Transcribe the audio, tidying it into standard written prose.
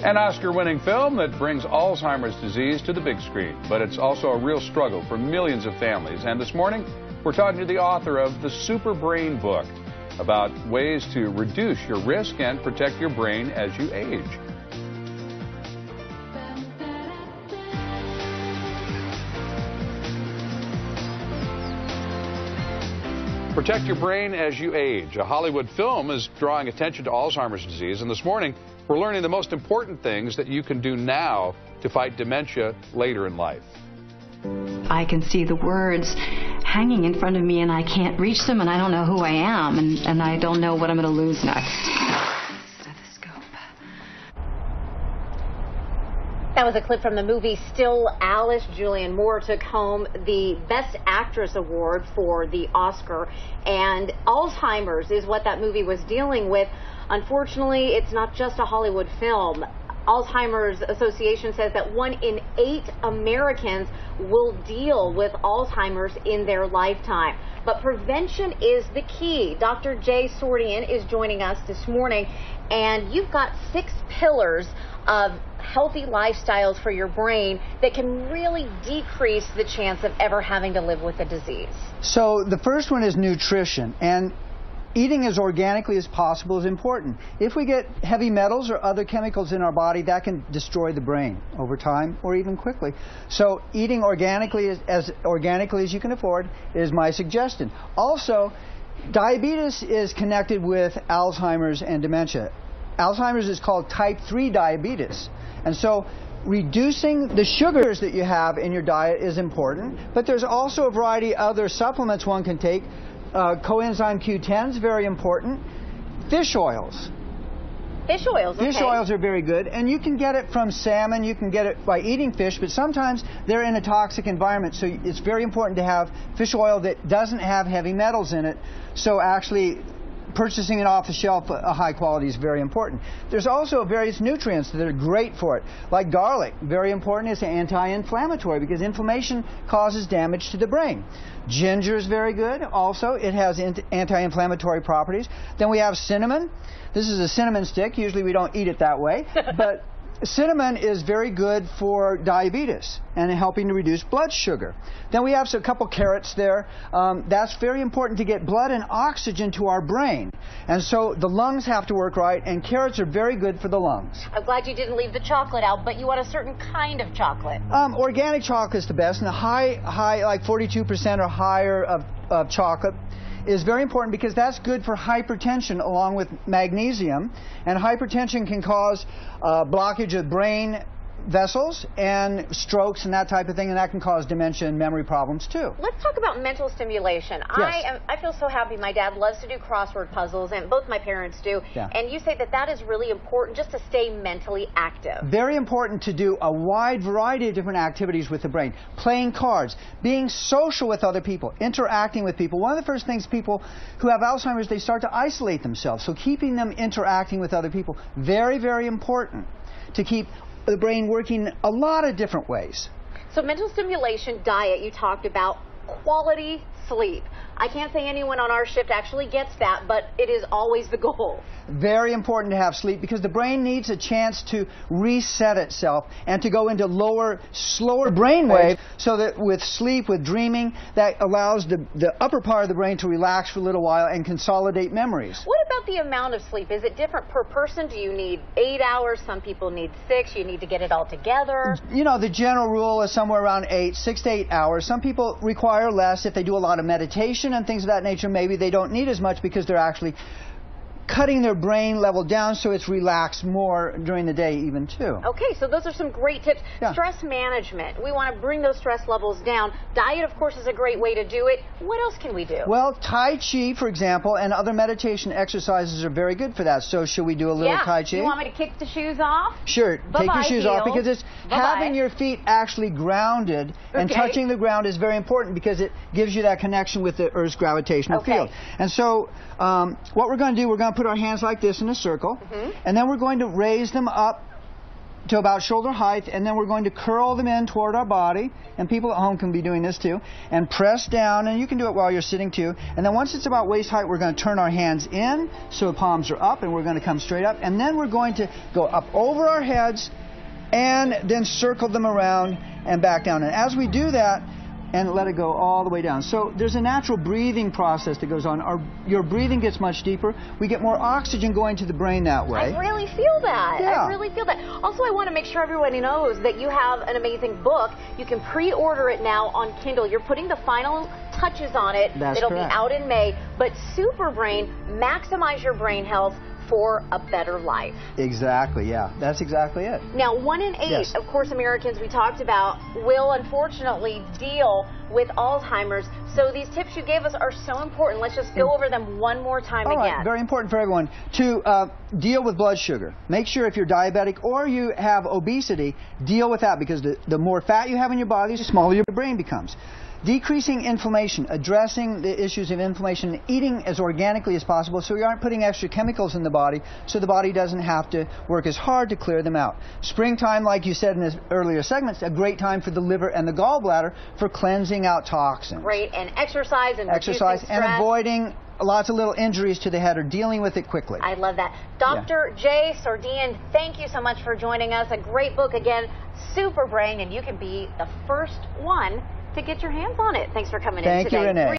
An Oscar-winning film that brings Alzheimer's disease to the big screen. But it's also a real struggle for millions of families. And this morning, we're talking to the author of the Super Brain book about ways to reduce your risk and protect your brain as you age. Protect Your Brain as You Age. A Hollywood film is drawing attention to Alzheimer's disease, and this morning we're learning the most important things that you can do now to fight dementia later in life. I can see the words hanging in front of me and I can't reach them and I don't know who I am and I don't know what I'm going to lose next. Stethoscope. That was a clip from the movie Still Alice. Julianne Moore took home the Best Actress Award for the Oscar, and Alzheimer's is what that movie was dealing with. Unfortunately, it's not just a Hollywood film. Alzheimer's Association says that 1 in 8 Americans will deal with Alzheimer's in their lifetime. But prevention is the key. Dr. Jay Sordean is joining us this morning, and you've got 6 pillars of healthy lifestyles for your brain that can really decrease the chance of ever having to live with the disease. So the first one is nutrition, and eating as organically as possible is important. If we get heavy metals or other chemicals in our body, that can destroy the brain over time or even quickly. So eating organically as organically as you can afford is my suggestion. Also, diabetes is connected with Alzheimer's and dementia. Alzheimer's is called type 3 diabetes. And so reducing the sugars that you have in your diet is important, but there's also a variety of other supplements one can take. Coenzyme Q10 is very important. Fish oils. Fish oils, okay. Fish oils are very good, and you can get it from salmon, you can get it by eating fish, but sometimes they're in a toxic environment, so it's very important to have fish oil that doesn't have heavy metals in it. So actually purchasing it off the shelf, a high quality, is very important. There's also various nutrients that are great for it, like garlic. Very important. It's anti-inflammatory because inflammation causes damage to the brain. Ginger is very good. Also, it has anti-inflammatory properties. Then we have cinnamon. This is a cinnamon stick. Usually we don't eat it that way, but cinnamon is very good for diabetes and helping to reduce blood sugar. Then we have a couple carrots there. That's very important to get blood and oxygen to our brain. And so the lungs have to work right, and carrots are very good for the lungs. I'm glad you didn't leave the chocolate out, but you want a certain kind of chocolate. Organic chocolate is the best, and the high like 42% or higher of chocolate is very important because that's good for hypertension along with magnesium, and hypertension can cause blockage of brain vessels and strokes and that type of thing, and that can cause dementia and memory problems too. Let's talk about mental stimulation. Yes. I feel so happy. My dad loves to do crossword puzzles, and both my parents do. Yeah. And you say that that is really important just to stay mentally active. Very important to do a wide variety of different activities with the brain. Playing cards, being social with other people, interacting with people. One of the first things people who have Alzheimer's, they start to isolate themselves. So keeping them interacting with other people, very, very important to keep the brain working a lot of different ways. So mental stimulation, diet, you talked about, quality sleep. I can't say anyone on our shift actually gets that, but it is always the goal. Very important to have sleep because the brain needs a chance to reset itself and to go into lower, slower brainwave, so that with sleep, with dreaming, that allows the upper part of the brain to relax for a little while and consolidate memories. What about the amount of sleep? Is it different per person? Do you need 8 hours? Some people need 6. You need to get it all together. You know, the general rule is somewhere around 6 to 8 hours. Some people require less if they do a lot of meditation and things of that nature. Maybe they don't need as much because they're actually cutting their brain level down so it's relaxed more during the day even too. Okay, so those are some great tips. Yeah. Stress management. We want to bring those stress levels down. Diet, of course, is a great way to do it. What else can we do? Well, Tai Chi, for example, and other meditation exercises are very good for that. So should we do a little Tai Chi? You want me to kick the shoes off? Sure. Take your shoes off, because it's having your feet actually grounded and touching the ground is very important because it gives you that connection with the Earth's gravitational field. And so what we're going to do, we're going to put our hands like this in a circle, and then we're going to raise them up to about shoulder height, and then we're going to curl them in toward our body, and people at home can be doing this too, and press down, and you can do it while you're sitting too. And then once it's about waist height, we're going to turn our hands in so the palms are up, and we're going to come straight up, and then we're going to go up over our heads and then circle them around and back down. And as we do that, and let it go all the way down. So there's a natural breathing process that goes on. Your breathing gets much deeper. We get more oxygen going to the brain that way. I really feel that. Yeah. I really feel that. Also, I want to make sure everybody knows that you have an amazing book. You can pre-order it now on Kindle. You're putting the final touches on it. That's It'll correct. be out in May. But Super Brain, maximize your brain health for a better life. Exactly, yeah. That's exactly it. Now, 1 in 8, Yes. of course, Americans we talked about will unfortunately deal with Alzheimer's. So these tips you gave us are so important. Let's just go over them one more time All again. right, very important for everyone to deal with blood sugar. Make sure if you're diabetic or you have obesity, deal with that, because the more fat you have in your body, the smaller your brain becomes. Decreasing inflammation, addressing the issues of inflammation, eating as organically as possible so you aren't putting extra chemicals in the body so the body doesn't have to work as hard to clear them out. Springtime, like you said in this earlier segment, is a great time for the liver and the gallbladder for cleansing out toxins. Great, and exercise and reducing stress. And avoiding lots of little injuries to the head or dealing with it quickly. I love that. Dr. Jay Sordean, thank you so much for joining us. A great book again, Super Brain, and you can be the first one to get your hands on it. Thanks for coming in today. Thank you, Renee.